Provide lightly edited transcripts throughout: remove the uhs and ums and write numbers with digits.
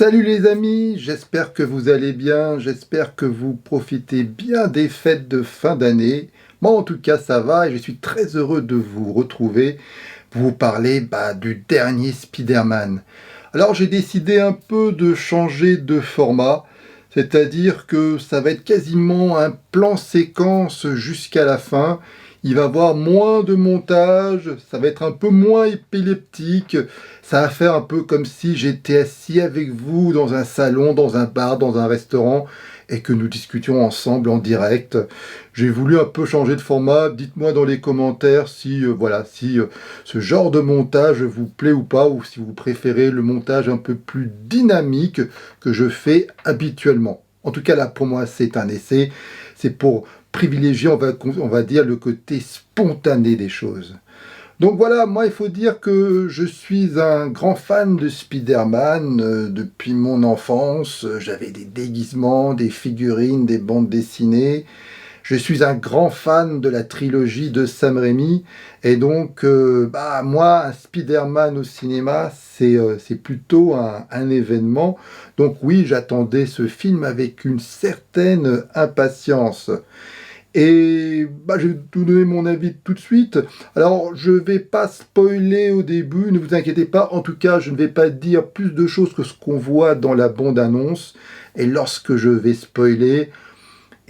Salut les amis, j'espère que vous allez bien, j'espère que vous profitez bien des fêtes de fin d'année. Moi en tout cas ça va et je suis très heureux de vous retrouver pour vous parler du dernier Spider-Man. Alors j'ai décidé un peu de changer de format, c'est-à-dire que ça va être quasiment un plan séquence jusqu'à la fin. Il va y avoir moins de montage, ça va être un peu moins épileptique, ça va faire un peu comme si j'étais assis avec vous dans un salon, dans un bar, dans un restaurant, et que nous discutions ensemble en direct. J'ai voulu un peu changer de format, dites-moi dans les commentaires si ce genre de montage vous plaît ou pas, ou si vous préférez le montage un peu plus dynamique que je fais habituellement. En tout cas là pour moi c'est un essai, c'est pour privilégier, on va dire, le côté spontané des choses. Donc voilà, moi il faut dire que je suis un grand fan de Spider-Man depuis mon enfance. J'avais des déguisements, des figurines, des bandes dessinées. Je suis un grand fan de la trilogie de Sam Raimi. Et donc, moi, un Spider-Man au cinéma, c'est plutôt un événement. Donc oui, j'attendais ce film avec une certaine impatience. Et je vais vous donner mon avis tout de suite. Alors, je ne vais pas spoiler au début, ne vous inquiétez pas. En tout cas, je ne vais pas dire plus de choses que ce qu'on voit dans la bande-annonce. Et lorsque je vais spoiler,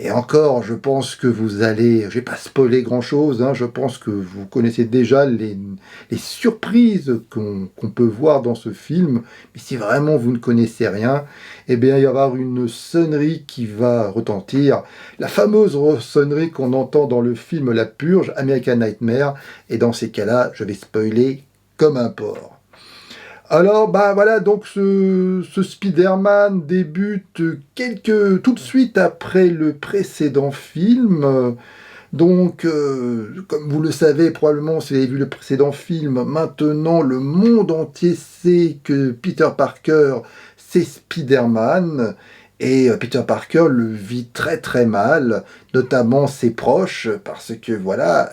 et encore, je pense que vous allez... Je vais pas spoiler grand-chose, hein, je pense que vous connaissez déjà les surprises qu'on peut voir dans ce film. Mais si vraiment vous ne connaissez rien, eh bien, il va y avoir une sonnerie qui va retentir. La fameuse sonnerie qu'on entend dans le film La Purge, American Nightmare. Et dans ces cas-là, je vais spoiler comme un porc. Alors, voilà, donc ce Spider-Man débute tout de suite après le précédent film. Donc, comme vous le savez probablement, si vous avez vu le précédent film, maintenant le monde entier sait que Peter Parker, c'est Spider-Man. Et Peter Parker le vit très très mal, notamment ses proches, parce que voilà,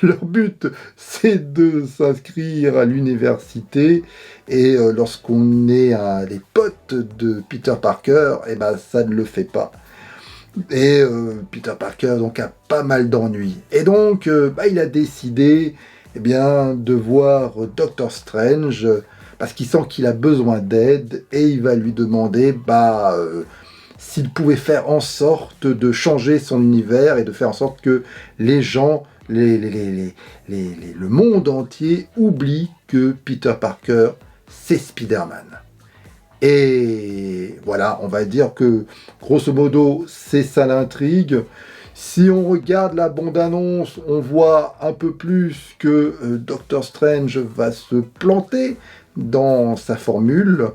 leur but c'est de s'inscrire à l'université, et lorsqu'on est des potes de Peter Parker, ça ne le fait pas. Et Peter Parker donc a pas mal d'ennuis. Et donc il a décidé de voir Doctor Strange parce qu'il sent qu'il a besoin d'aide et il va lui demander s'il pouvait faire en sorte de changer son univers et de faire en sorte que les gens, le monde entier oublie que Peter Parker c'est Spider-Man. Et voilà, on va dire que, grosso modo, c'est ça l'intrigue. Si on regarde la bande-annonce, on voit un peu plus que Doctor Strange va se planter dans sa formule.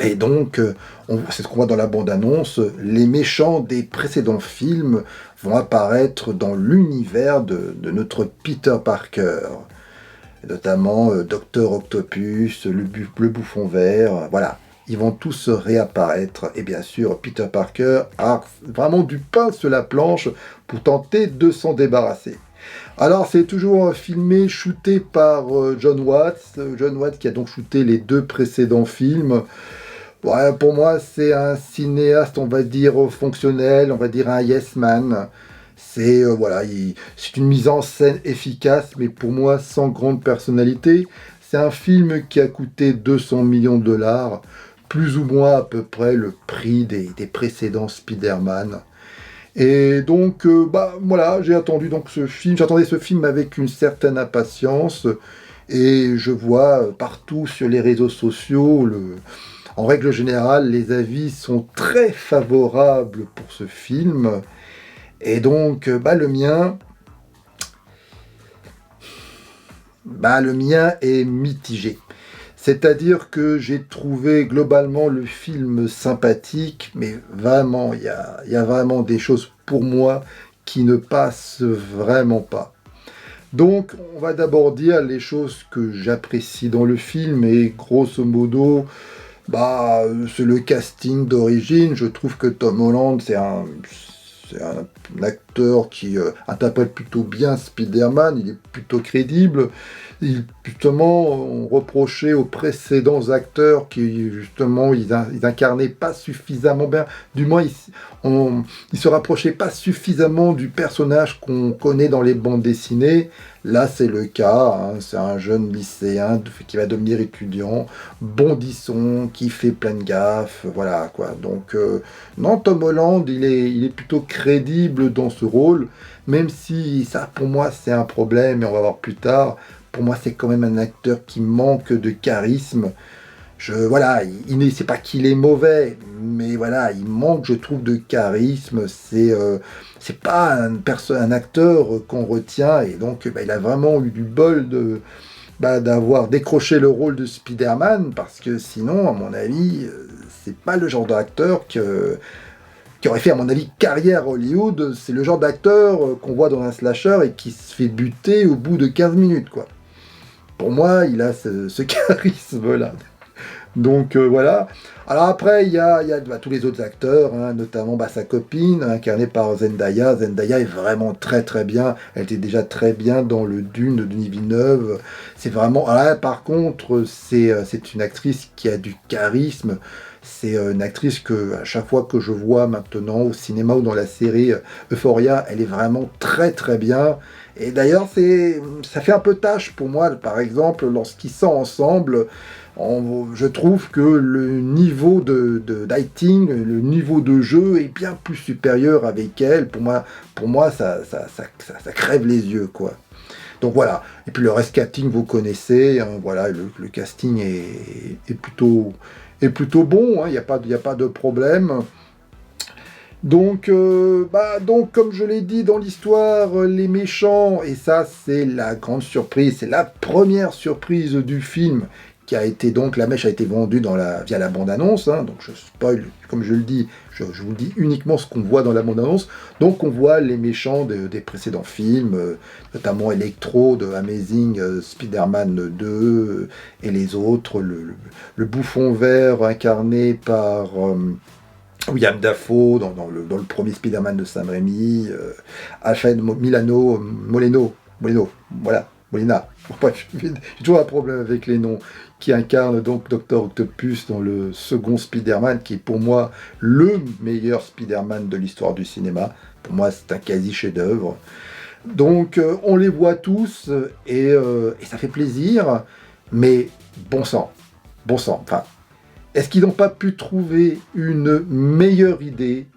Et donc, c'est ce qu'on voit dans la bande-annonce, les méchants des précédents films vont apparaître dans l'univers de notre Peter Parker. Et notamment Docteur Octopus, le bouffon vert, voilà. Ils vont tous réapparaître. Et bien sûr, Peter Parker a vraiment du pain sur la planche pour tenter de s'en débarrasser. Alors, c'est toujours filmé, shooté par John Watts. John Watts qui a donc shooté les 2 précédents films. Ouais, pour moi, c'est un cinéaste, on va dire, fonctionnel, on va dire un yes man. C'est c'est une mise en scène efficace, mais pour moi, sans grande personnalité. C'est un film qui a coûté 200 millions de dollars, plus ou moins à peu près le prix des précédents Spider-Man. Et donc, j'ai attendu donc ce film. J'attendais ce film avec une certaine impatience. Et je vois partout sur les réseaux sociaux, en règle générale, les avis sont très favorables pour ce film. Et donc, le mien est mitigé. C'est-à-dire que j'ai trouvé globalement le film sympathique, mais vraiment, il y a vraiment des choses pour moi qui ne passent vraiment pas. Donc, on va d'abord dire les choses que j'apprécie dans le film, et grosso modo, c'est le casting d'origine. Je trouve que Tom Holland, c'est c'est un acteur qui interprète plutôt bien Spider-Man, il est plutôt crédible. Justement, on reprochait aux précédents acteurs qui, justement, ils incarnaient pas suffisamment bien, du moins, ils se rapprochaient pas suffisamment du personnage qu'on connaît dans les bandes dessinées. Là, c'est le cas, hein, c'est un jeune lycéen qui va devenir étudiant, bondisson, qui fait plein de gaffes, voilà, quoi. Donc, non, Tom Holland, il est plutôt crédible dans ce rôle, même si ça, pour moi, c'est un problème, et on va voir plus tard. Pour moi, c'est quand même un acteur qui manque de charisme. Voilà, c'est pas qu'il est mauvais, mais voilà, il manque, je trouve, de charisme. C'est pas un acteur qu'on retient, et donc il a vraiment eu du bol d'avoir décroché le rôle de Spider-Man, parce que sinon, à mon avis, c'est pas le genre d'acteur qui aurait fait, à mon avis, carrière à Hollywood. C'est le genre d'acteur qu'on voit dans un slasher et qui se fait buter au bout de 15 minutes, quoi. Pour moi, il a ce charisme-là. Donc voilà. Alors après, il y a tous les autres acteurs, hein, notamment sa copine, incarnée par Zendaya. Zendaya est vraiment très très bien. Elle était déjà très bien dans le Dune de Denis Villeneuve. C'est vraiment... Alors là, par contre, c'est une actrice qui a du charisme. C'est une actrice que, à chaque fois que je vois maintenant au cinéma ou dans la série Euphoria, elle est vraiment très très bien. Et d'ailleurs, ça fait un peu tâche pour moi, par exemple, lorsqu'ils sont ensemble. Je trouve que le niveau d'acting, le niveau de jeu est bien plus supérieur avec elle. Pour moi ça crève les yeux, quoi. Donc voilà. Et puis le reste casting, vous connaissez. Hein, voilà, le casting est plutôt bon. Hein, il n'y a pas de problème. Donc, comme je l'ai dit dans l'histoire, les méchants, et ça c'est la grande surprise, c'est la première surprise du film, qui a été donc, la mèche a été vendue via la bande-annonce, hein, donc je spoil, comme je le dis, je vous dis uniquement ce qu'on voit dans la bande-annonce. Donc on voit les méchants des précédents films, notamment Electro de Amazing Spider-Man 2, et les autres, le bouffon vert incarné par... William Dafoe dans le premier Spider-Man de Sam Raimi, Alfred Molina, bref, j'ai toujours un problème avec les noms, qui incarne donc Dr. Octopus dans le second Spider-Man, qui est pour moi le meilleur Spider-Man de l'histoire du cinéma. Pour moi, c'est un quasi chef-d'œuvre. Donc, on les voit tous, et ça fait plaisir, mais bon sang, enfin... Est-ce qu'ils n'ont pas pu trouver une meilleure idée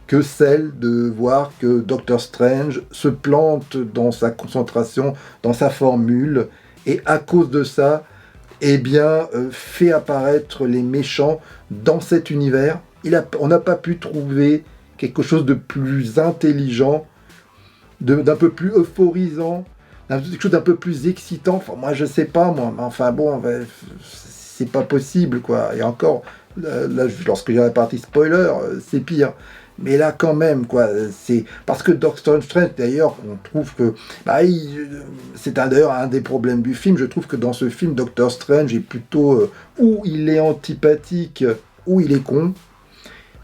que celle de voir que Doctor Strange se plante dans sa concentration, dans sa formule, et à cause de ça, fait apparaître les méchants dans cet univers? On n'a pas pu trouver quelque chose de plus intelligent, d'un peu plus euphorisant, quelque chose d'un peu plus excitant. Enfin, moi, je sais pas, moi, mais enfin bon... c'est pas possible, quoi. Et encore, là, lorsque j'ai la partie spoiler, c'est pire. Mais là, quand même, quoi, c'est... Parce que Doctor Strange, d'ailleurs, on trouve que... c'est d'ailleurs un des problèmes du film. Je trouve que dans ce film, Doctor Strange est plutôt... ou il est antipathique, ou il est con.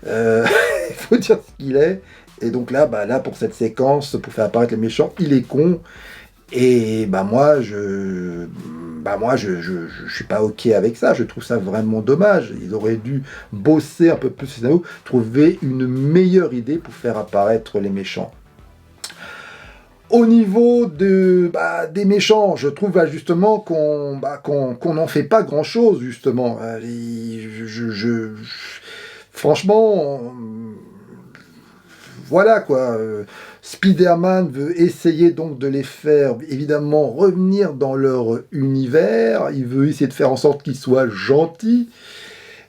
Il faut dire ce qu'il est. Et donc là, pour cette séquence, pour faire apparaître les méchants, il est con. Et moi, je suis pas ok avec ça. Je trouve ça vraiment dommage. Ils auraient dû bosser un peu plus le scénario, trouver une meilleure idée pour faire apparaître les méchants. Au niveau des méchants, je trouve justement qu'on n'en fait pas grand chose, justement. Franchement, voilà quoi. Spider-Man veut essayer donc de les faire évidemment revenir dans leur univers. Il veut essayer de faire en sorte qu'ils soient gentils.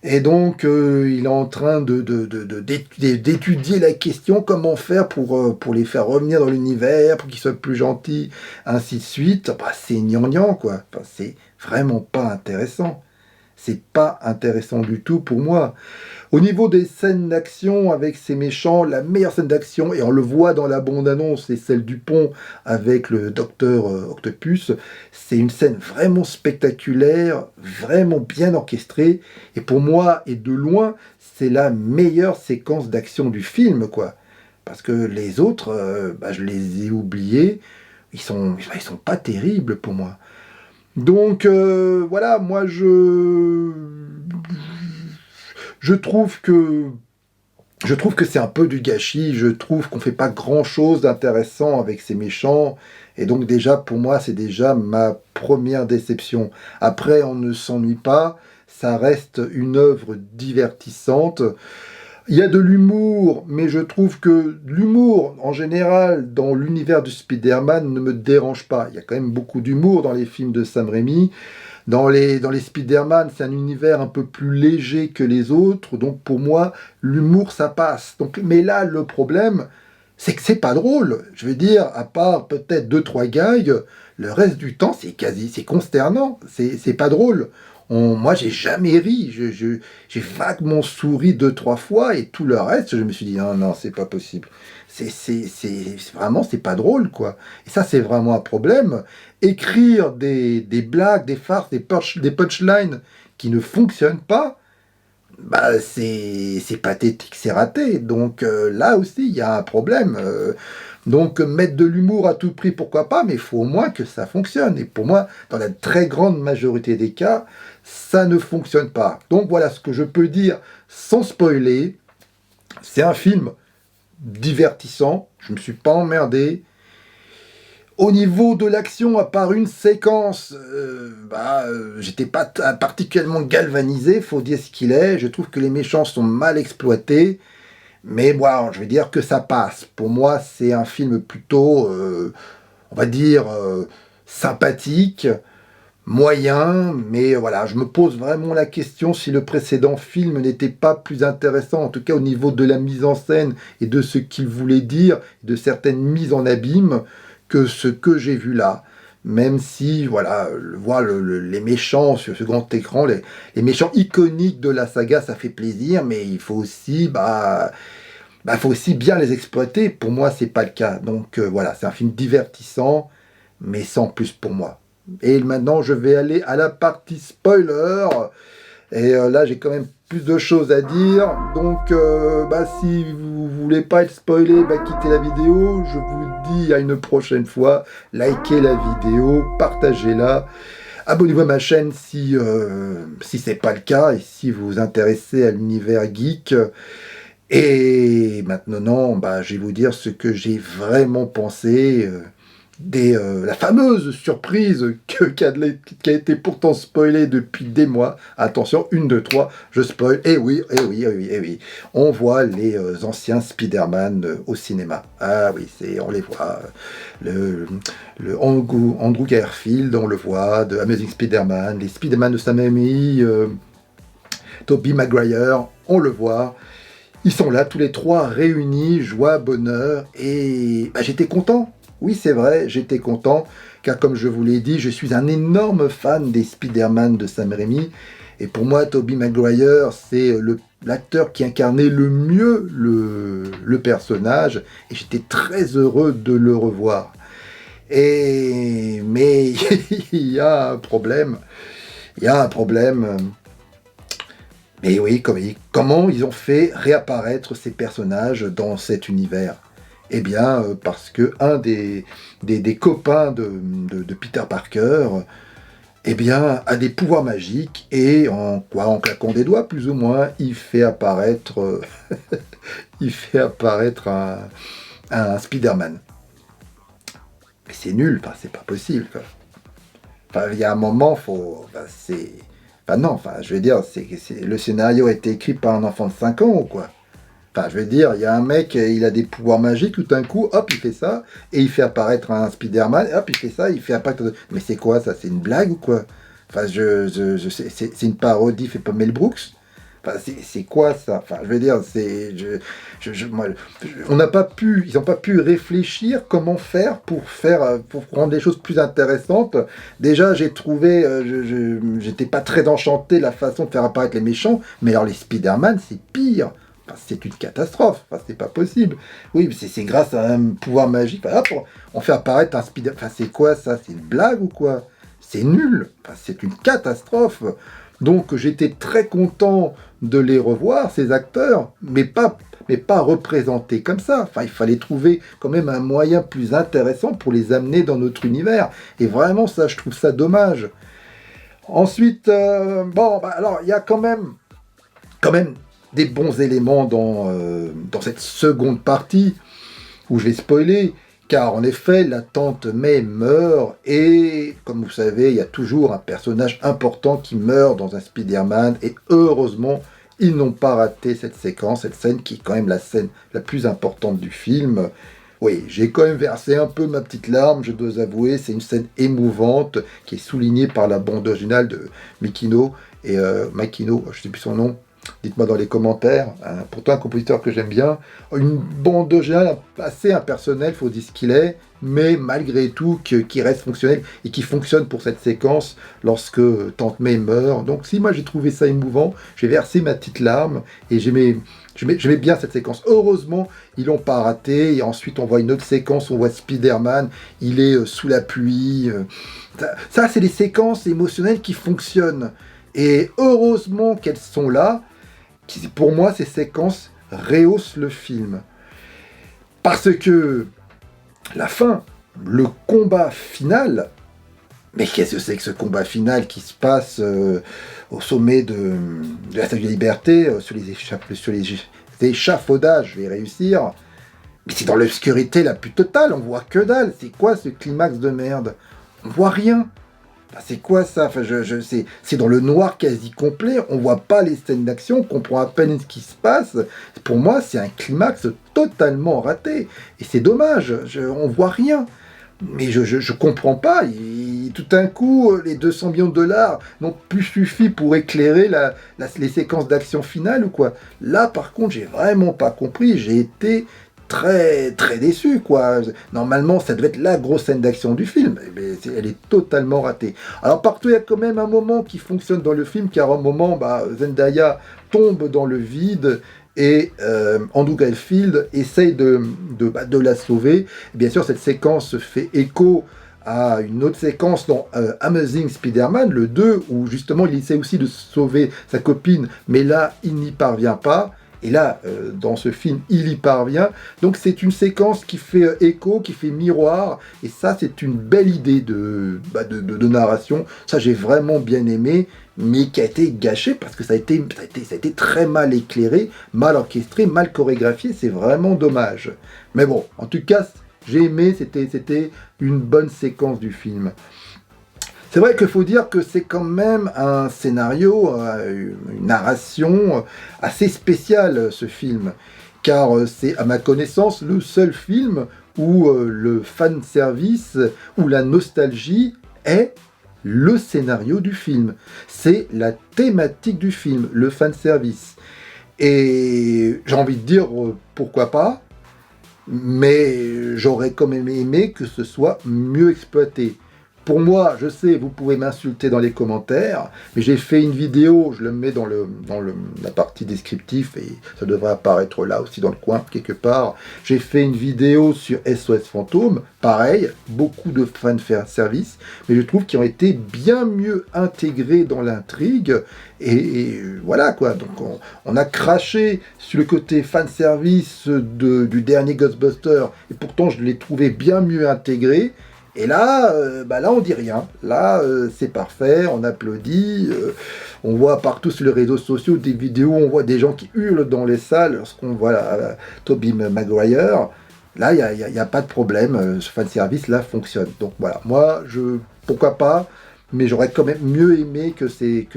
Et donc il est en train d'étudier la question, comment faire pour les faire revenir dans l'univers, pour qu'ils soient plus gentils, ainsi de suite. C'est gnangnan, quoi. C'est vraiment pas intéressant. C'est pas intéressant du tout pour moi. Au niveau des scènes d'action avec ces méchants, la meilleure scène d'action, et on le voit dans la bande-annonce, c'est celle du pont avec le docteur Octopus. C'est une scène vraiment spectaculaire, vraiment bien orchestrée, et pour moi, et de loin, c'est la meilleure séquence d'action du film, quoi. parce que les autres, je les ai oubliés, ils sont pas terribles pour moi. Donc voilà, moi je trouve que c'est un peu du gâchis, je trouve qu'on fait pas grand-chose d'intéressant avec ces méchants, et donc déjà, pour moi, c'est déjà ma première déception. Après, on ne s'ennuie pas, ça reste une œuvre divertissante. Il y a de l'humour, mais je trouve que l'humour, en général, dans l'univers du Spider-Man, ne me dérange pas. Il y a quand même beaucoup d'humour dans les films de Sam Raimi. Dans les Spider-Man, c'est un univers un peu plus léger que les autres, donc pour moi, l'humour, ça passe. Donc, mais là, le problème, c'est que c'est pas drôle. Je veux dire, à part peut-être deux, trois gags, le reste du temps, c'est consternant. C'est pas drôle. Moi, j'ai jamais ri. J'ai vaguement souri deux, trois fois, et tout le reste, je me suis dit, non, non, c'est pas possible. Vraiment, c'est pas drôle, quoi. Et ça, c'est vraiment un problème. Écrire des blagues, des farces, des punchlines qui ne fonctionnent pas, c'est pathétique, c'est raté. Donc là aussi, il y a un problème. Donc mettre de l'humour à tout prix, pourquoi pas, mais il faut au moins que ça fonctionne. Et pour moi, dans la très grande majorité des cas, ça ne fonctionne pas. Donc voilà ce que je peux dire sans spoiler. C'est un film divertissant, je ne me suis pas emmerdé. Au niveau de l'action, à part une séquence, j'étais pas particulièrement galvanisé, faut dire ce qu'il est. Je trouve que les méchants sont mal exploités, mais bon, je vais dire que ça passe. Pour moi, c'est un film plutôt, on va dire, sympathique, moyen, mais voilà, je me pose vraiment la question si le précédent film n'était pas plus intéressant, en tout cas au niveau de la mise en scène et de ce qu'il voulait dire, de certaines mises en abîme, que ce que j'ai vu là. Même si, voilà, voir les méchants sur ce grand écran, les méchants iconiques de la saga, ça fait plaisir, mais il faut aussi, faut aussi bien les exploiter. Pour moi, c'est pas le cas. Donc voilà, c'est un film divertissant, mais sans plus pour moi. Et maintenant, je vais aller à la partie spoiler. Et là, j'ai quand même plus de choses à dire. Donc, si vous voulez pas être spoilé, quittez la vidéo. Je vous dis à une prochaine fois. Likez la vidéo, partagez-la. Abonnez-vous à ma chaîne si c'est pas le cas et si vous vous intéressez à l'univers geek. Et maintenant, je vais vous dire ce que j'ai vraiment pensé la fameuse surprise qui a été pourtant spoilée depuis des mois. Attention, 1, 2, 3, je spoil. Eh oui, eh oui, eh oui, eh oui. On voit les anciens Spider-Man au cinéma. Ah oui, on les voit. Le Andrew Garfield, on le voit, de Amazing Spider-Man, les Spider-Man de Sam Raimi, Tobey Maguire, on le voit. Ils sont là, tous les trois réunis, joie, bonheur, et j'étais content. Oui, c'est vrai, j'étais content, car comme je vous l'ai dit, je suis un énorme fan des Spider-Man de Sam Raimi, et pour moi, Tobey Maguire, c'est l'acteur qui incarnait le mieux le personnage, et j'étais très heureux de le revoir. Mais il y a un problème, mais oui, comment ils ont fait réapparaître ces personnages dans cet univers ? Eh bien, parce que un des copains de Peter Parker, a des pouvoirs magiques et en claquant des doigts, plus ou moins, il fait apparaître, un Spider-Man. Mais c'est nul, c'est pas possible. Il y a un moment, je veux dire, le scénario a été écrit par un enfant de 5 ans ou quoi. Je veux dire, il y a un mec, il a des pouvoirs magiques, tout d'un coup, hop, il fait ça, et il fait apparaître un Spider-Man, hop, il fait ça, il fait apparaître... Mais c'est quoi, ça? C'est une blague ou quoi? C'est une parodie fait par Mel Brooks? C'est quoi ça? Je veux dire, ils n'ont pas pu réfléchir comment faire pour rendre les choses plus intéressantes. Déjà, j'ai trouvé, j'étais pas très enchanté de la façon de faire apparaître les méchants, mais alors les Spider-Man, c'est pire. C'est une catastrophe, c'est pas possible. Oui, mais c'est grâce à un pouvoir magique. Hop, on fait apparaître un Spider. C'est quoi ça? C'est une blague ou quoi? C'est nul. C'est une catastrophe. Donc j'étais très content de les revoir, ces acteurs, mais pas représentés comme ça. Enfin, il fallait trouver quand même un moyen plus intéressant pour les amener dans notre univers. Et vraiment, ça, je trouve ça dommage. Ensuite, alors, il y a quand même des bons éléments dans cette seconde partie, où je vais spoiler, car en effet, la tante May meurt, et comme vous savez, il y a toujours un personnage important qui meurt dans un Spider-Man, et heureusement, ils n'ont pas raté cette séquence, cette scène qui est quand même la scène la plus importante du film. Oui, j'ai quand même versé un peu ma petite larme, je dois avouer, c'est une scène émouvante, qui est soulignée par la bande originale de Makino, je ne sais plus son nom, dites-moi dans les commentaires, hein, pourtant un compositeur que j'aime bien, une bande originale assez impersonnelle, faut dire ce qu'il est, mais malgré tout qui reste fonctionnel et qui fonctionne pour cette séquence lorsque Tante May meurt. Donc si moi j'ai trouvé ça émouvant, j'ai versé ma petite larme et j'aimais bien cette séquence. Heureusement, ils l'ont pas raté. Et ensuite, on voit une autre séquence, on voit Spider-Man, il est sous la pluie. Ça c'est des séquences émotionnelles qui fonctionnent. Et heureusement qu'elles sont là. Pour moi, ces séquences rehaussent le film. Parce que la fin, le combat final, mais qu'est-ce que c'est que ce combat final qui se passe au sommet de la Statue de la Liberté, sur les échafaudages, je vais réussir. Mais c'est dans l'obscurité la plus totale, on voit que dalle. C'est quoi ce climax de merde? On voit rien. Enfin, c'est quoi ça? Enfin, c'est dans le noir quasi complet, on voit pas les scènes d'action, on comprend à peine ce qui se passe. Pour moi, c'est un climax totalement raté. Et c'est dommage, on voit rien. Mais je comprends pas. Tout d'un coup, les 200 millions de dollars n'ont plus suffi pour éclairer les séquences d'action finale ou quoi. Là, par contre, j'ai vraiment pas compris. J'ai été très très déçu, quoi. Normalement, ça devait être la grosse scène d'action du film. Mais elle est totalement ratée. Alors, partout, il y a quand même un moment qui fonctionne dans le film, car à un moment, Zendaya tombe dans le vide et Andrew Garfield essaye de la sauver. Et bien sûr, cette séquence fait écho à une autre séquence dans Amazing Spider-Man, le 2, où justement il essaie aussi de sauver sa copine, mais là, il n'y parvient pas. Et là, dans ce film, il y parvient. Donc c'est une séquence qui fait écho, qui fait miroir. Et ça, c'est une belle idée de narration. Ça, j'ai vraiment bien aimé, mais qui a été gâché parce que ça a été très mal éclairé, mal orchestré, mal chorégraphié. C'est vraiment dommage. Mais bon, en tout cas, j'ai aimé. C'était une bonne séquence du film. C'est vrai qu'il faut dire que c'est quand même un scénario, une narration assez spéciale, ce film. Car c'est, à ma connaissance, le seul film où le fanservice, où la nostalgie est le scénario du film. C'est la thématique du film, le fanservice. Et j'ai envie de dire, pourquoi pas, mais j'aurais quand même aimé que ce soit mieux exploité. Pour moi, je sais, vous pouvez m'insulter dans les commentaires, mais j'ai fait une vidéo, je le mets dans la partie descriptif, et ça devrait apparaître là aussi dans le coin, quelque part. J'ai fait une vidéo sur SOS Fantôme, pareil, beaucoup de fanservice, mais je trouve qu'ils ont été bien mieux intégrés dans l'intrigue, et voilà quoi. Donc on a craché sur le côté fanservice du dernier Ghostbuster, et pourtant je l'ai trouvé bien mieux intégré. Et là, là on dit rien. Là, c'est parfait, on applaudit. On voit partout sur les réseaux sociaux des vidéos, on voit des gens qui hurlent dans les salles lorsqu'on voit Tobey Maguire. Là, il n'y a pas de problème. Ce fanservice, là, fonctionne. Donc voilà, moi, pourquoi pas, mais j'aurais quand même mieux aimé que ces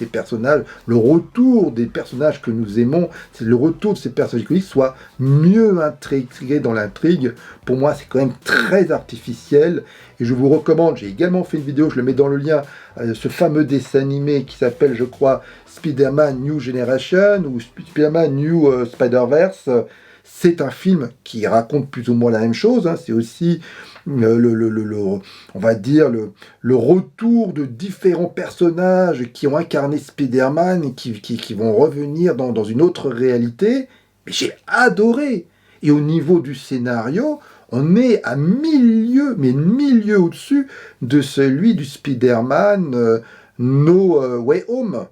personnages, le retour des personnages que nous aimons, c'est le retour de ces personnages iconiques soit mieux intégré dans l'intrigue. Pour moi, c'est quand même très artificiel, et je vous recommande, j'ai également fait une vidéo, je le mets dans le lien, ce fameux dessin animé qui s'appelle, je crois, Spider-Man New Generation, ou Spider-Man New Spider-Verse. C'est un film qui raconte plus ou moins la même chose, hein. C'est aussi on va dire le retour de différents personnages qui ont incarné Spider-Man et qui vont revenir dans une autre réalité. Mais j'ai adoré. Et au niveau du scénario, on est à mille lieues au-dessus de celui du Spider-Man No Way Home.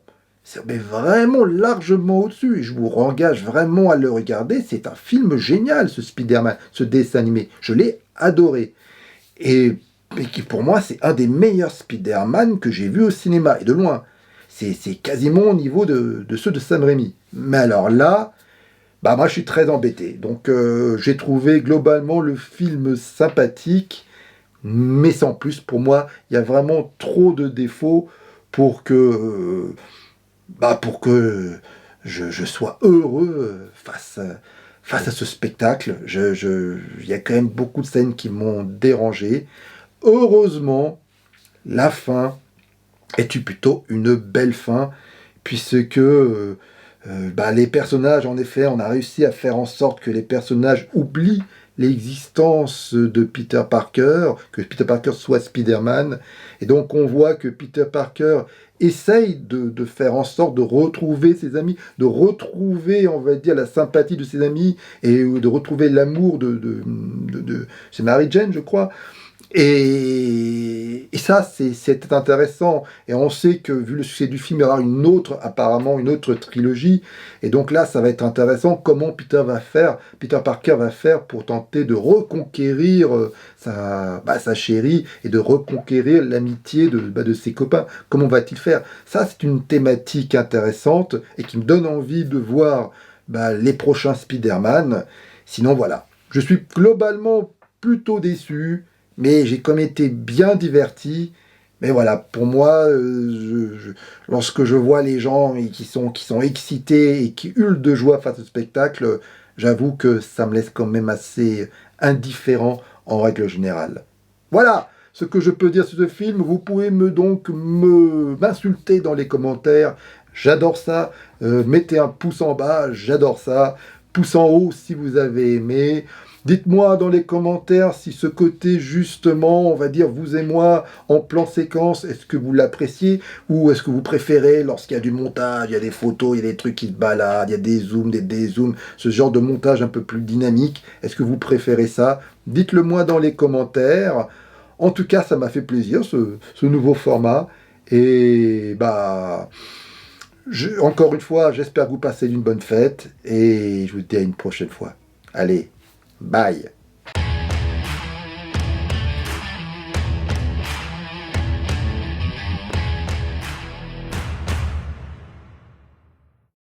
C'est mais vraiment largement au-dessus. Et je vous engage vraiment à le regarder. C'est un film génial, ce Spider-Man, ce dessin animé. Je l'ai adoré. Et qui pour moi, c'est un des meilleurs Spider-Man que j'ai vu au cinéma, et de loin. C'est quasiment au niveau de ceux de Sam Raimi. Mais alors là, bah moi je suis très embêté. Donc j'ai trouvé globalement le film sympathique, mais sans plus. Pour moi, il y a vraiment trop de défauts pour que je sois heureux face à ce spectacle. Il y a quand même beaucoup de scènes qui m'ont dérangé. Heureusement, la fin est plutôt une belle fin, puisque les personnages, en effet, on a réussi à faire en sorte que les personnages oublient l'existence de Peter Parker, que Peter Parker soit Spider-Man, et donc on voit que Peter Parker essaye de faire en sorte de retrouver ses amis, de retrouver, on va dire, la sympathie de ses amis, et de retrouver l'amour c'est Mary Jane, je crois, et ça, c'est intéressant. Et on sait que, vu le succès du film, il y aura apparemment une autre trilogie. Et donc là, ça va être intéressant comment Peter Parker va faire pour tenter de reconquérir sa chérie et de reconquérir l'amitié de ses copains. Comment va-t-il faire? Ça, c'est une thématique intéressante et qui me donne envie de voir les prochains Spider-Man. Sinon, voilà. Je suis globalement plutôt déçu, mais j'ai quand même été bien diverti. Mais voilà, pour moi, lorsque je vois les gens qui sont excités et qui hurlent de joie face au spectacle, j'avoue que ça me laisse quand même assez indifférent en règle générale. Voilà ce que je peux dire sur ce film. Vous pouvez m'insulter dans les commentaires. J'adore ça. Mettez un pouce en bas, j'adore ça. Pouce en haut si vous avez aimé. Dites-moi dans les commentaires si ce côté justement, on va dire vous et moi, en plan séquence, est-ce que vous l'appréciez ou est-ce que vous préférez lorsqu'il y a du montage, il y a des photos, il y a des trucs qui se baladent, il y a des zooms, des dézooms, ce genre de montage un peu plus dynamique, est-ce que vous préférez ça? Dites-le moi dans les commentaires. En tout cas, ça m'a fait plaisir ce nouveau format et encore une fois, j'espère que vous passez une bonne fête et je vous dis à une prochaine fois. Allez, bye.